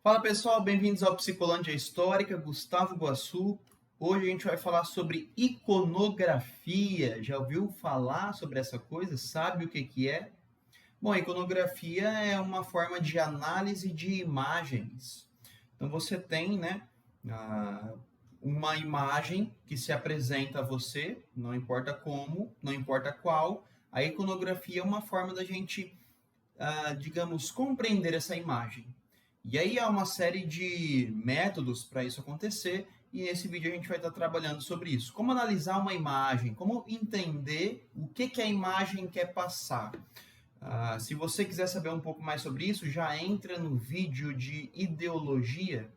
Fala pessoal, bem-vindos ao Psicolândia Histórica, Gustavo Guassu. Hoje a gente vai falar sobre iconografia. Já ouviu falar sobre essa coisa? Sabe o que é? Bom, a iconografia é uma forma de análise de imagens. Então você tem, uma imagem que se apresenta a você, não importa como, não importa qual. A iconografia é uma forma da gente, digamos, compreender essa imagem. E aí há uma série de métodos para isso acontecer, e nesse vídeo a gente vai estar trabalhando sobre isso. Como analisar uma imagem, como entender o que a imagem quer passar. Se você quiser saber um pouco mais sobre isso, já entra no vídeo de ideologia,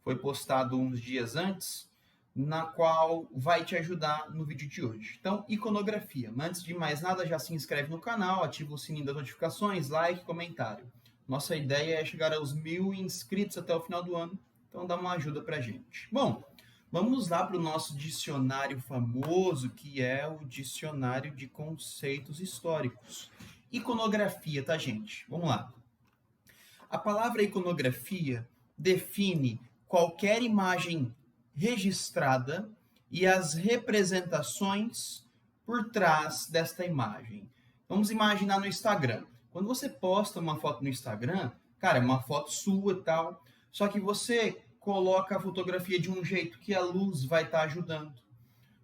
foi postado uns dias antes, na qual vai te ajudar no vídeo de hoje. Então, iconografia. Antes de mais nada, já se inscreve no canal, ativa o sininho das notificações, like, comentário. Nossa ideia é chegar aos 1000 inscritos até o final do ano, então dá uma ajuda pra gente. Bom, vamos lá para o nosso dicionário famoso, que é o Dicionário de Conceitos Históricos. Iconografia, tá, gente? Vamos lá. A palavra iconografia define qualquer imagem registrada e as representações por trás desta imagem. Vamos imaginar no Instagram. Quando você posta uma foto no Instagram, cara, é uma foto sua e tal, só que você coloca a fotografia de um jeito que a luz vai estar ajudando.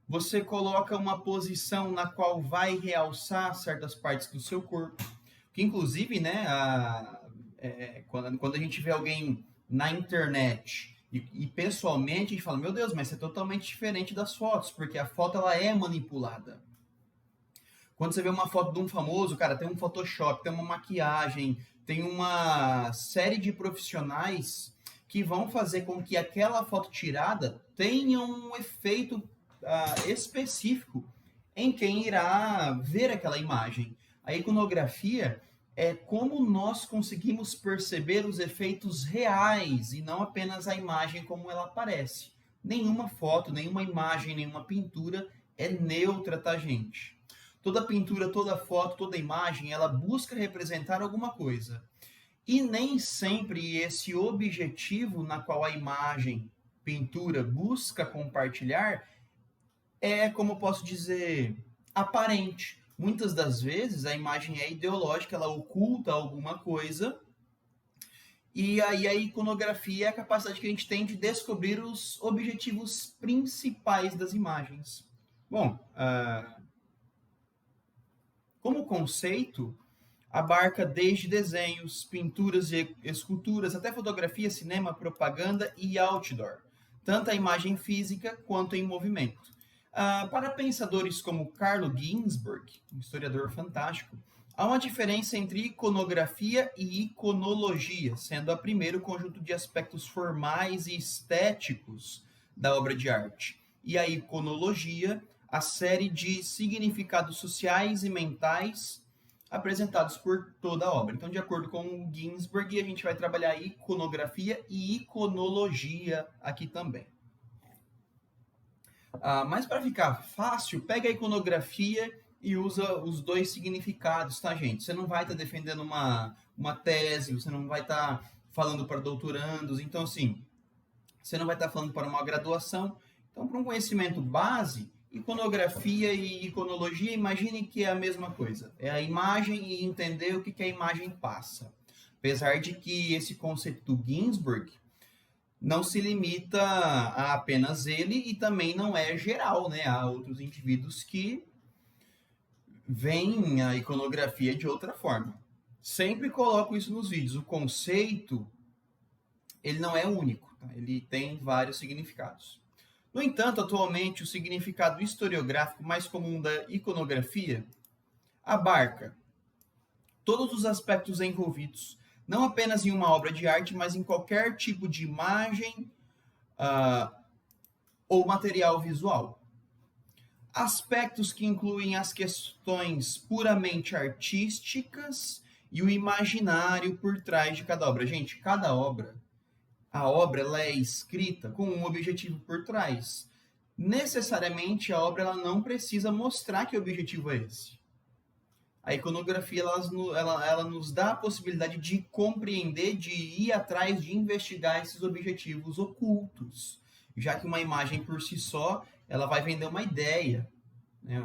Você coloca uma posição na qual vai realçar certas partes do seu corpo. Que inclusive, quando a gente vê alguém na internet e pessoalmente, a gente fala, meu Deus, mas isso é totalmente diferente das fotos, porque a foto ela é manipulada. Quando você vê uma foto de um famoso, cara, tem um Photoshop, tem uma maquiagem, tem uma série de profissionais que vão fazer com que aquela foto tirada tenha um efeito específico em quem irá ver aquela imagem. A iconografia é como nós conseguimos perceber os efeitos reais e não apenas a imagem como ela aparece. Nenhuma foto, nenhuma imagem, nenhuma pintura é neutra, tá, gente? Toda pintura, toda foto, toda imagem, ela busca representar alguma coisa. E nem sempre esse objetivo na qual a imagem, pintura, busca compartilhar é, como posso dizer, aparente. Muitas das vezes a imagem é ideológica, ela oculta alguma coisa, e aí a iconografia é a capacidade que a gente tem de descobrir os objetivos principais das imagens. Bom, como conceito, abarca desde desenhos, pinturas e esculturas, até fotografia, cinema, propaganda e outdoor, tanto a imagem física quanto em movimento. Para pensadores como Carlo Ginzburg, um historiador fantástico, há uma diferença entre iconografia e iconologia, sendo a primeira o conjunto de aspectos formais e estéticos da obra de arte, e a iconologia, a série de significados sociais e mentais apresentados por toda a obra. Então, de acordo com o Ginzburg, a gente vai trabalhar iconografia e iconologia aqui também. Mas para ficar fácil, pega a iconografia e usa os dois significados, tá, gente? Você não vai estar defendendo uma tese, você não vai estar falando para doutorandos, então, assim, você não vai estar falando para uma graduação. Então, para um conhecimento base, iconografia e iconologia, imagine que é a mesma coisa. É a imagem e entender o que a imagem passa. Apesar de que esse conceito do Ginzburg não se limita a apenas ele e também não é geral, né? Há outros indivíduos que veem a iconografia de outra forma. Sempre coloco isso nos vídeos. O conceito, ele não é único, tá? Ele tem vários significados. No entanto, atualmente, o significado historiográfico mais comum da iconografia abarca todos os aspectos envolvidos, não apenas em uma obra de arte, mas em qualquer tipo de imagem ou material visual. Aspectos que incluem as questões puramente artísticas e o imaginário por trás de cada obra. Gente, cada obra, a obra ela é escrita com um objetivo por trás. Necessariamente a obra ela não precisa mostrar que objetivo é esse. A iconografia ela nos dá a possibilidade de compreender, de ir atrás, de investigar esses objetivos ocultos, já que uma imagem por si só ela vai vender uma ideia, né?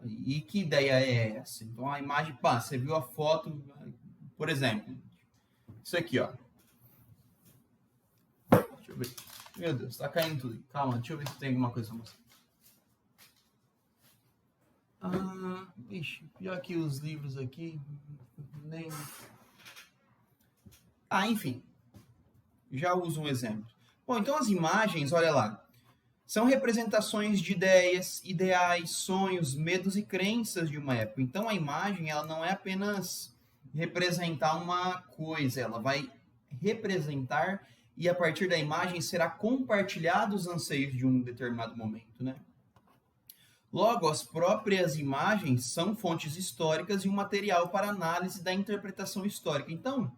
E que ideia é essa? Então a imagem, pá, você viu a foto, por exemplo, isso aqui, ó. Deixa eu ver. Meu Deus, tá caindo tudo. Calma, deixa eu ver se tem alguma coisa pra mostrar. Ixi, pior que os livros aqui, nem... enfim, já uso um exemplo. Bom, então as imagens, olha lá, são representações de ideias, ideais, sonhos, medos e crenças de uma época. Então a imagem, ela não é apenas representar uma coisa, ela vai representar e a partir da imagem será compartilhado os anseios de um determinado momento, né? Logo, as próprias imagens são fontes históricas e um material para análise da interpretação histórica. Então,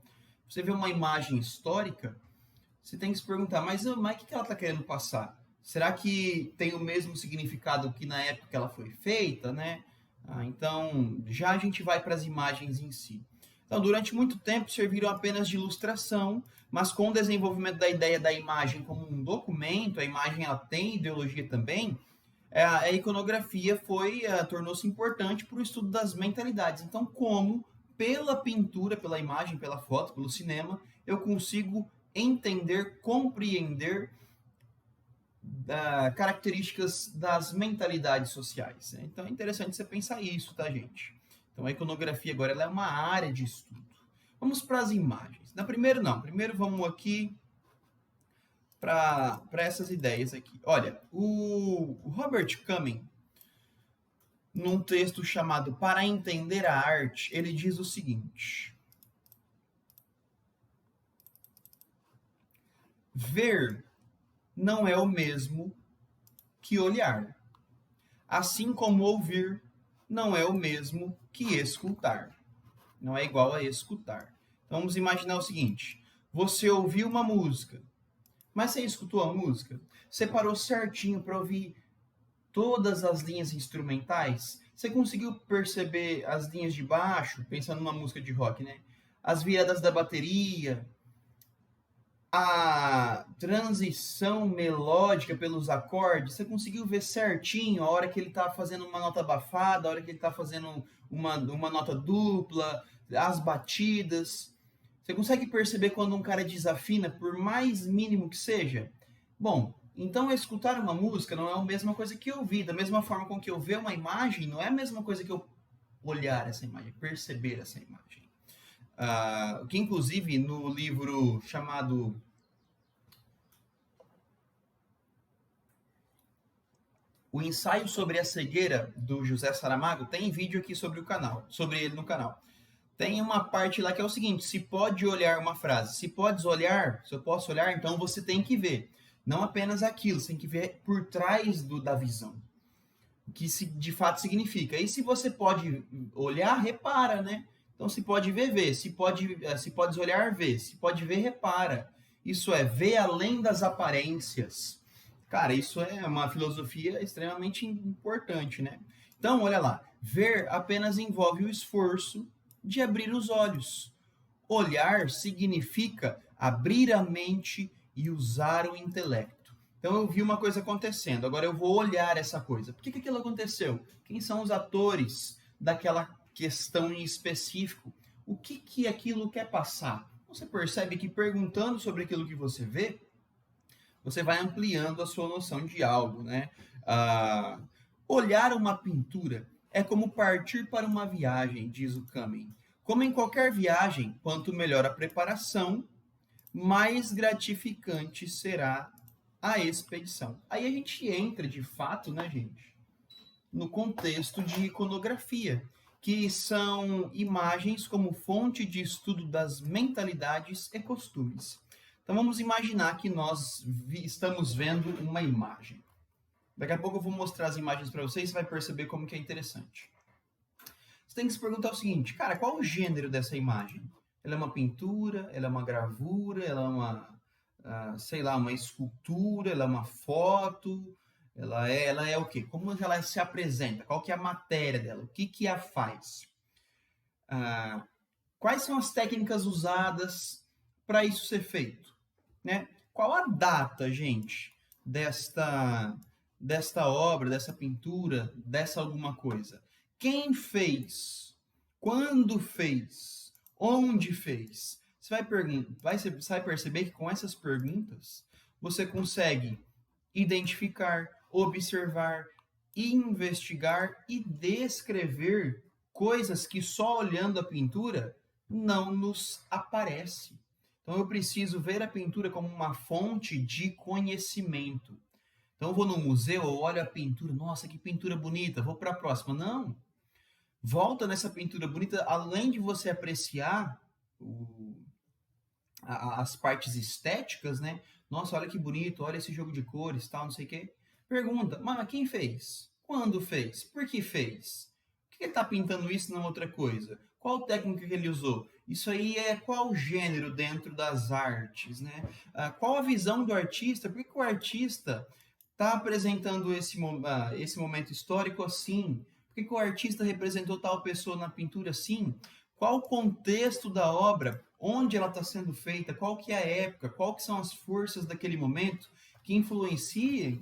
você vê uma imagem histórica, você tem que se perguntar, mas o que ela está querendo passar? Será que tem o mesmo significado que na época que ela foi feita, né? Então, já a gente vai para as imagens em si. Então, durante muito tempo serviram apenas de ilustração, mas com o desenvolvimento da ideia da imagem como um documento, a imagem ela tem ideologia também, a iconografia tornou-se importante para o estudo das mentalidades. Então, como pela pintura, pela imagem, pela foto, pelo cinema, eu consigo entender, compreender características das mentalidades sociais. Né? Então, é interessante você pensar isso, tá, gente? Então, a iconografia agora ela é uma área de estudo. Vamos para as imagens. Primeiro vamos aqui para essas ideias aqui. Olha, o Robert Cumming, num texto chamado Para Entender a Arte, ele diz o seguinte: ver não é o mesmo que olhar, assim como ouvir não é o mesmo que escutar. Não é igual a escutar. Então vamos imaginar o seguinte: você ouviu uma música, mas você escutou a música? Você parou certinho para ouvir todas as linhas instrumentais? Você conseguiu perceber as linhas de baixo, pensando numa música de rock, né? As viradas da bateria, a transição melódica pelos acordes, você conseguiu ver certinho a hora que ele está fazendo uma nota abafada, a hora que ele está fazendo uma nota dupla, as batidas. Você consegue perceber quando um cara desafina, por mais mínimo que seja? Bom, então escutar uma música não é a mesma coisa que ouvir. Da mesma forma com que eu ver uma imagem, não é a mesma coisa que eu olhar essa imagem, perceber essa imagem. Que inclusive no livro chamado O Ensaio sobre a Cegueira, do José Saramago, tem vídeo aqui sobre ele no canal. Tem uma parte lá que é o seguinte: se pode olhar uma frase, se eu posso olhar, então você tem que ver. Não apenas aquilo, você tem que ver por trás da visão. O que de fato significa. E se você pode olhar, repara, né? Então, se pode ver, vê. Se pode olhar, vê. Se pode ver, repara. Isso é, ver além das aparências. Cara, isso é uma filosofia extremamente importante, né? Então, olha lá. Ver apenas envolve o esforço de abrir os olhos. Olhar significa abrir a mente e usar o intelecto. Então eu vi uma coisa acontecendo, agora eu vou olhar essa coisa. Por que aquilo aconteceu? Quem são os atores daquela questão em específico? O que aquilo quer passar? Você percebe que perguntando sobre aquilo que você vê, você vai ampliando a sua noção de algo, né? Olhar uma pintura é como partir para uma viagem, diz o Cumming. Como em qualquer viagem, quanto melhor a preparação, mais gratificante será a expedição. Aí a gente entra, de fato, né, gente, no contexto de iconografia, que são imagens como fonte de estudo das mentalidades e costumes. Então vamos imaginar que nós estamos vendo uma imagem. Daqui a pouco eu vou mostrar as imagens para vocês, você vai perceber como que é interessante. Você tem que se perguntar o seguinte: cara, qual o gênero dessa imagem? Ela é uma pintura? Ela é uma gravura? Ela é uma escultura? Ela é uma foto? Ela é o quê? Como ela se apresenta? Qual que é a matéria dela? O que a faz? Ah, quais são as técnicas usadas para isso ser feito, né? Qual a data, gente, desta obra, dessa pintura, dessa alguma coisa? Quem fez? Quando fez? Onde fez? Você vai perceber que com essas perguntas você consegue identificar, observar, investigar e descrever coisas que só olhando a pintura não nos aparece. Então eu preciso ver a pintura como uma fonte de conhecimento. Então eu vou no museu, eu olho a pintura, nossa, que pintura bonita, vou para a próxima. Não, volta nessa pintura bonita, além de você apreciar as partes estéticas, né? Nossa, olha que bonito, olha esse jogo de cores, tal, não sei o quê. Pergunta, mas quem fez? Quando fez? Por que fez? Por que ele está pintando isso e não outra coisa? Qual técnica que ele usou? Isso aí é qual gênero dentro das artes, né? Qual a visão do artista? Por que o artista está apresentando esse momento histórico assim? Por que o artista representou tal pessoa na pintura assim? Qual o contexto da obra? Onde ela está sendo feita? Qual que é a época? Qual que são as forças daquele momento que influenciam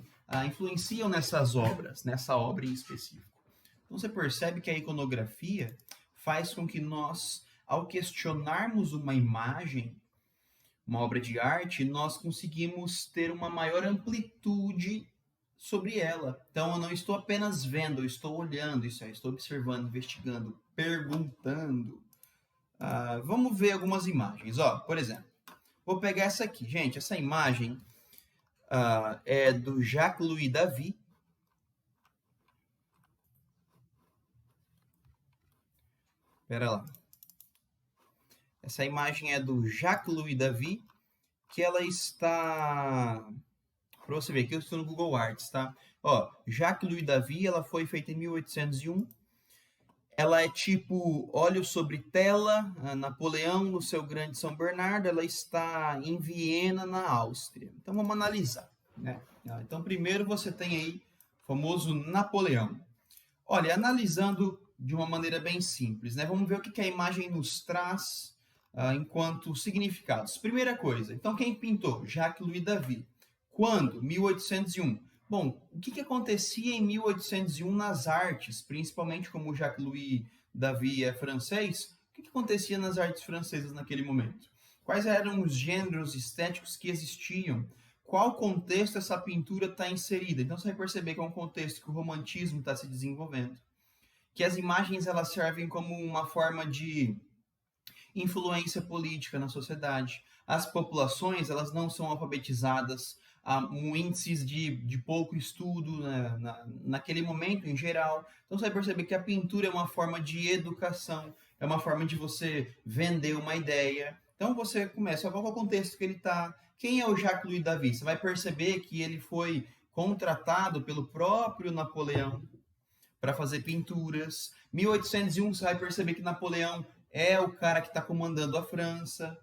nessas obras, nessa obra em específico? Então você percebe que a iconografia faz com que nós, ao questionarmos uma imagem, uma obra de arte, nós conseguimos ter uma maior amplitude sobre ela. Então eu não estou apenas vendo, eu estou olhando isso, eu estou observando, investigando, perguntando. Vamos ver algumas imagens. Ó, por exemplo, vou pegar essa aqui. Gente, essa imagem é do Jacques-Louis David. Espera lá. Essa imagem é do Jacques-Louis David, que ela está... Para você ver, aqui eu estou no Google Arts, tá? Ó, Jacques-Louis David, ela foi feita em 1801. Ela é tipo óleo sobre tela, Napoleão no seu grande São Bernardo. Ela está em Viena, na Áustria. Então vamos analisar, né? Então primeiro você tem aí o famoso Napoleão. Olha, analisando de uma maneira bem simples, né? Vamos ver o que a imagem nos traz enquanto significados. Primeira coisa, então quem pintou? Jacques-Louis David. Quando? 1801. Bom, o que acontecia em 1801 nas artes, principalmente como o Jacques-Louis David é francês, o que acontecia nas artes francesas naquele momento? Quais eram os gêneros estéticos que existiam? Qual contexto essa pintura está inserida? Então você vai perceber que é um contexto que o romantismo está se desenvolvendo, que as imagens elas servem como uma forma de influência política na sociedade. As populações elas não são alfabetizadas, há índices de pouco estudo naquele momento em geral. Então você vai perceber que a pintura é uma forma de educação, é uma forma de você vender uma ideia. Então você começa, qual é o contexto que ele está? Quem é o Jacques-Louis David? Você vai perceber que ele foi contratado pelo próprio Napoleão para fazer pinturas. 1801 você vai perceber que Napoleão é o cara que está comandando a França.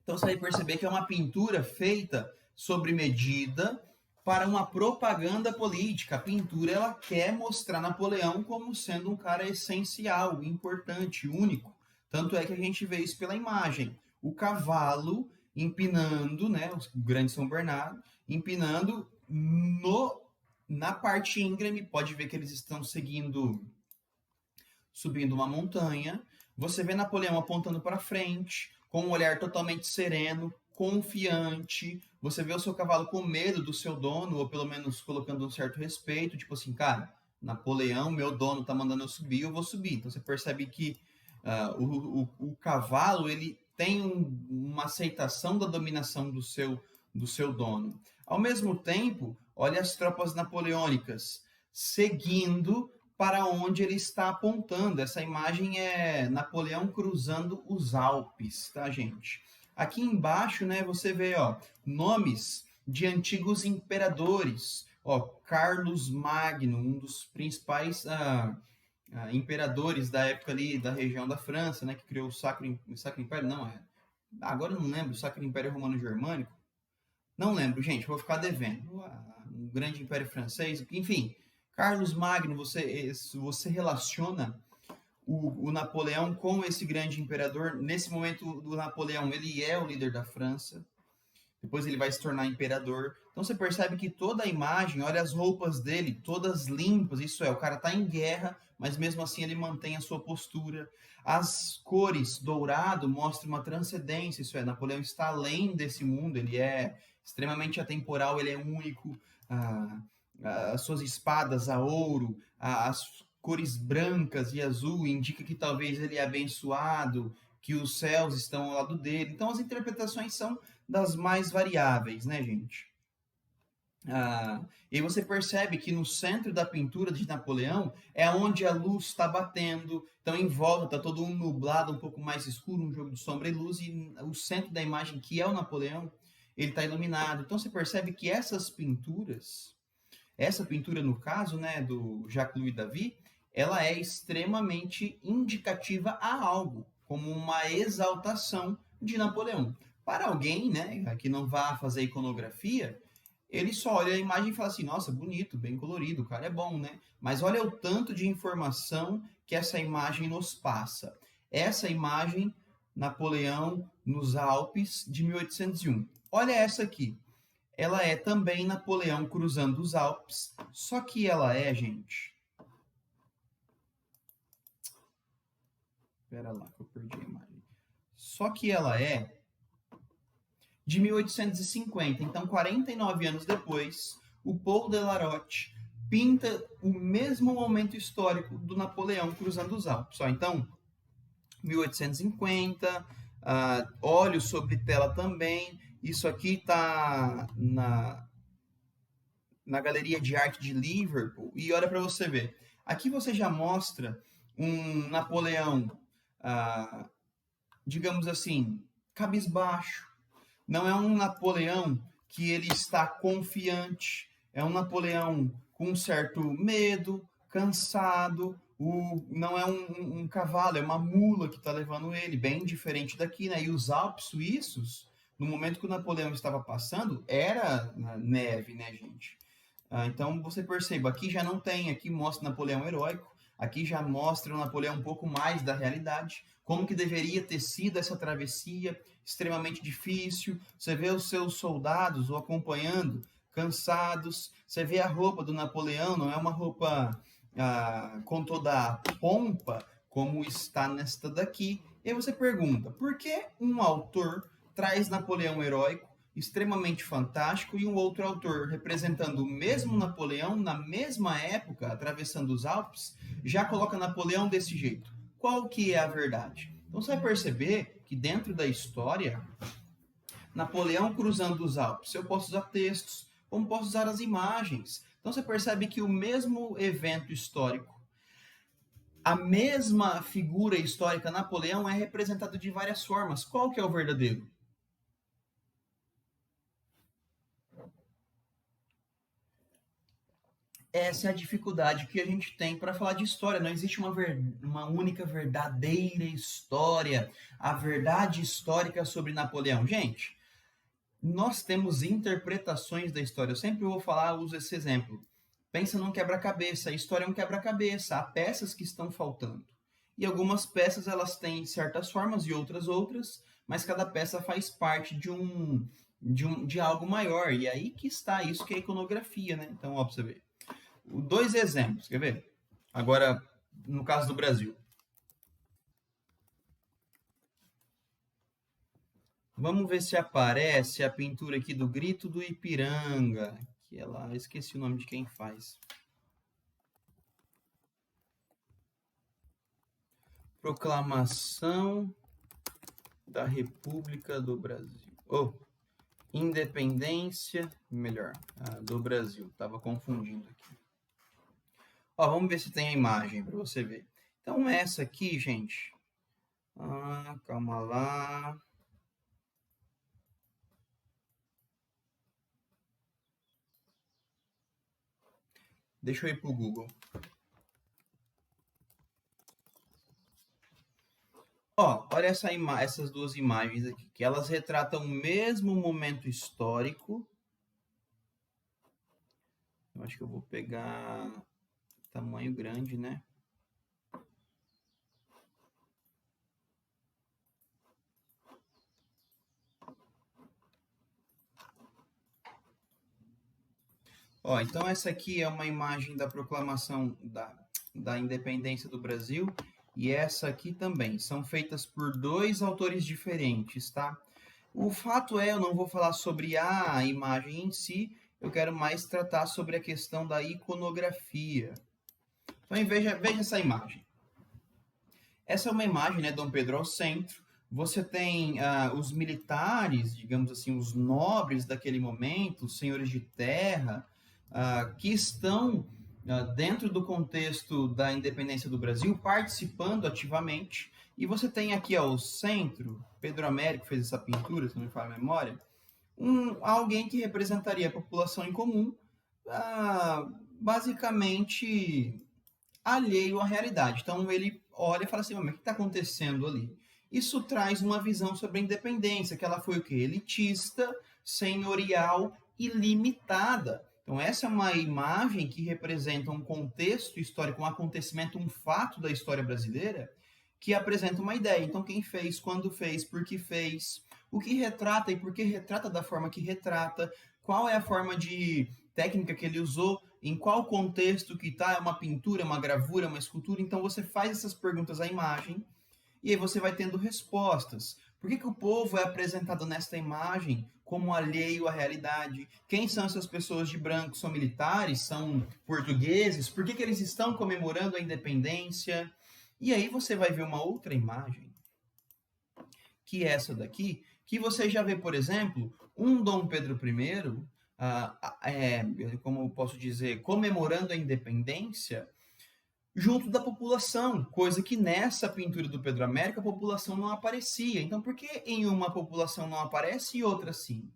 Então você vai perceber que é uma pintura feita sobre medida para uma propaganda política. A pintura ela quer mostrar Napoleão como sendo um cara essencial, importante, único. Tanto é que a gente vê isso pela imagem. O cavalo empinando, né, o grande São Bernardo, empinando na parte íngreme, pode ver que eles estão subindo uma montanha. Você vê Napoleão apontando para frente, com um olhar totalmente sereno, confiante. Você vê o seu cavalo com medo do seu dono, ou pelo menos colocando um certo respeito, tipo assim, cara, Napoleão, meu dono tá mandando eu subir, eu vou subir. Então você percebe que o cavalo ele tem uma aceitação da dominação do seu dono. Ao mesmo tempo, olha as tropas napoleônicas seguindo para onde ele está apontando. Essa imagem é Napoleão cruzando os Alpes, tá, gente? Aqui embaixo, né, você vê, ó, nomes de antigos imperadores. Ó, Carlos Magno, um dos principais imperadores da época ali da região da França, né, que criou o Sacro Império, não é? Agora eu não lembro, o Sacro Império Romano-Germânico. Não lembro, gente, vou ficar devendo. O grande Império Francês, enfim. Carlos Magno, você relaciona o Napoleão com esse grande imperador. Nesse momento, o Napoleão ele é o líder da França. Depois ele vai se tornar imperador. Então você percebe que toda a imagem, olha as roupas dele, todas limpas, isso é, o cara está em guerra, mas mesmo assim ele mantém a sua postura. As cores, dourado, mostra uma transcendência, isso é, Napoleão está além desse mundo, ele é extremamente atemporal, ele é único. Ah, as suas espadas a ouro, as cores brancas e azul indica que talvez ele é abençoado, que os céus estão ao lado dele. Então as interpretações são das mais variáveis, né, gente? E você percebe que no centro da pintura de Napoleão é onde a luz está batendo, então em volta está todo um nublado, um pouco mais escuro, um jogo de sombra e luz, e o centro da imagem, que é o Napoleão, ele está iluminado. Então você percebe que essas pinturas, essa pintura no caso, né, do Jacques-Louis David, ela é extremamente indicativa a algo, como uma exaltação de Napoleão. Para alguém, né, que não vá fazer iconografia, ele só olha a imagem e fala assim: nossa, bonito, bem colorido, o cara é bom, né? Mas olha o tanto de informação que essa imagem nos passa. Essa imagem, Napoleão nos Alpes de 1801. Olha essa aqui. Ela é também Napoleão cruzando os Alpes, só que ela é, gente. Espera lá que eu perdi a imagem. Só que ela é de 1850. Então, 49 anos depois, o Paul Delaroche pinta o mesmo momento histórico do Napoleão cruzando os Alpes. Então, 1850, óleo sobre tela também. Isso aqui está na Galeria de Arte de Liverpool. E olha para você ver. Aqui você já mostra um Napoleão, digamos assim, cabisbaixo. Não é um Napoleão que ele está confiante, é um Napoleão com um certo medo, cansado, não é um cavalo, é uma mula que está levando ele, bem diferente daqui, né? E os Alpes suíços, no momento que o Napoleão estava passando, era neve, né, gente? Então você perceba, aqui já não tem, aqui mostra o Napoleão heróico, aqui já mostra o Napoleão um pouco mais da realidade, como que deveria ter sido essa travessia, extremamente difícil. Você vê os seus soldados o acompanhando, cansados. Você vê a roupa do Napoleão, não é uma roupa com toda a pompa, como está nesta daqui. E aí você pergunta, por que um autor traz Napoleão heróico, extremamente fantástico, e um outro autor representando o mesmo Napoleão, na mesma época, atravessando os Alpes, já coloca Napoleão desse jeito? Qual que é a verdade? Então você vai perceber que dentro da história, Napoleão cruzando os Alpes, eu posso usar textos, como posso usar as imagens. Então você percebe que o mesmo evento histórico, a mesma figura histórica Napoleão é representado de várias formas. Qual que é o verdadeiro? Essa é a dificuldade que a gente tem para falar de história. Não existe uma única verdadeira história, a verdade histórica sobre Napoleão. Gente, nós temos interpretações da história. Eu sempre vou falar, uso esse exemplo. Pensa num quebra-cabeça. A história é um quebra-cabeça. Há peças que estão faltando. E algumas peças elas têm certas formas e outras, mas cada peça faz parte de algo maior. E aí que está isso que é iconografia, né? Então, ó, pra você ver. Dois exemplos, quer ver? Agora, no caso do Brasil. Vamos ver se aparece a pintura aqui do Grito do Ipiranga, que ela, esqueci o nome de quem faz. Proclamação da República do Brasil. Oh, Independência, melhor, do Brasil. Tava confundindo aqui. Ó, vamos ver se tem a imagem para você ver. Então, essa aqui, gente. Calma lá. Deixa eu ir pro Google. Ó, olha essas duas imagens aqui, que elas retratam o mesmo momento histórico. Eu acho que eu vou pegar tamanho grande, né? Ó, então essa aqui é uma imagem da proclamação da independência do Brasil e essa aqui também. São feitas por dois autores diferentes, tá? O fato é, eu não vou falar sobre a imagem em si, eu quero mais tratar sobre a questão da iconografia. Então, veja essa imagem. Essa é uma imagem, né, Dom Pedro ao centro. Você tem os militares, digamos assim, os nobres daquele momento, os senhores de terra, que estão dentro do contexto da independência do Brasil, participando ativamente. E você tem aqui ao centro, Pedro Américo fez essa pintura, se não me falha a memória, alguém que representaria a população em comum, basicamente alheio à realidade. Então ele olha e fala assim, mas o que está acontecendo ali? Isso traz uma visão sobre a independência, que ela foi o quê? Elitista, senhorial e limitada. Então essa é uma imagem que representa um contexto histórico, um acontecimento, um fato da história brasileira, que apresenta uma ideia. Então quem fez, quando fez, por que fez, o que retrata e por que retrata da forma que retrata, qual é a forma de técnica que ele usou, em qual contexto que está, é uma pintura, uma gravura, uma escultura. Então você faz essas perguntas à imagem e aí você vai tendo respostas. Por que o povo é apresentado nesta imagem como alheio à realidade? Quem são essas pessoas de branco? São militares? São portugueses? Por que eles estão comemorando a independência? E aí você vai ver uma outra imagem, que é essa daqui, que você já vê, por exemplo, um Dom Pedro I, como eu posso dizer, comemorando a independência junto da população, coisa que nessa pintura do Pedro Américo a população não aparecia. Então, por que em uma população não aparece e outra sim?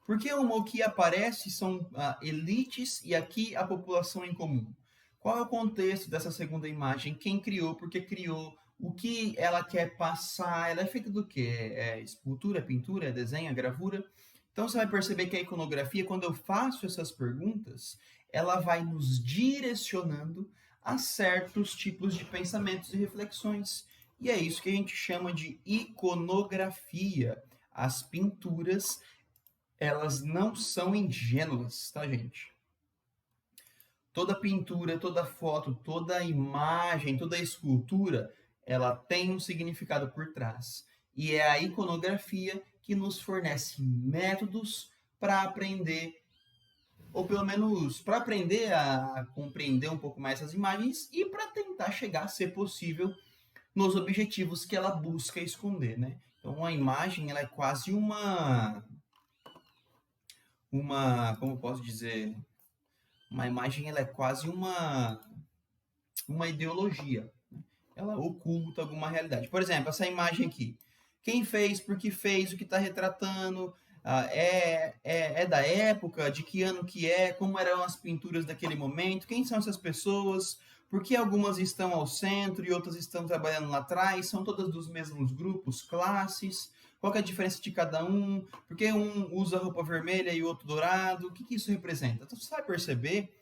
Porque o que aparece são elites e aqui a população em comum. Qual é o contexto dessa segunda imagem? Quem criou? Por que criou? O que ela quer passar? Ela é feita do quê? É escultura, é pintura, é desenho, é gravura? Então você vai perceber que a iconografia, quando eu faço essas perguntas, ela vai nos direcionando a certos tipos de pensamentos e reflexões. E é isso que a gente chama de iconografia. As pinturas, elas não são ingênuas, tá, gente? Toda pintura, toda foto, toda imagem, toda escultura, ela tem um significado por trás. E é a iconografia que nos fornece métodos para aprender, ou pelo menos para aprender a compreender um pouco mais essas imagens e para tentar chegar a ser possível nos objetivos que ela busca esconder, né? Então a imagem, ela é quase como posso dizer, uma imagem, ela é quase uma ideologia. Ela oculta alguma realidade. Por exemplo, essa imagem aqui. Quem fez, por que fez, o que está retratando, é da época, de que ano que é, como eram as pinturas daquele momento, quem são essas pessoas, por que algumas estão ao centro e outras estão trabalhando lá atrás, são todas dos mesmos grupos, classes, qual é a diferença de cada um, por que um usa roupa vermelha e outro dourado, o que isso representa? Então você vai perceber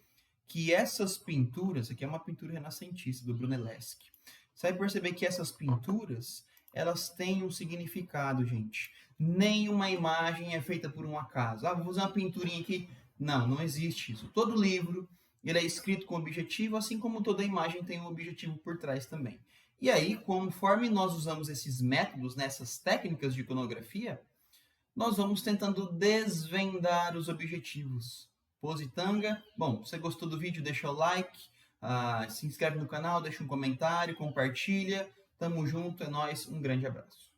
que essas pinturas, aqui é uma pintura renascentista do Brunelleschi, você vai perceber que essas pinturas, elas têm um significado, gente. Nenhuma imagem é feita por um acaso. Vou fazer uma pinturinha aqui. Não, não existe isso. Todo livro, ele é escrito com objetivo, assim como toda imagem tem um objetivo por trás também. E aí, conforme nós usamos esses métodos, nessas técnicas de iconografia, nós vamos tentando desvendar os objetivos. Positanga. Bom, se você gostou do vídeo, deixa o like, se inscreve no canal, deixa um comentário, compartilha. Tamo junto, é nóis, um grande abraço.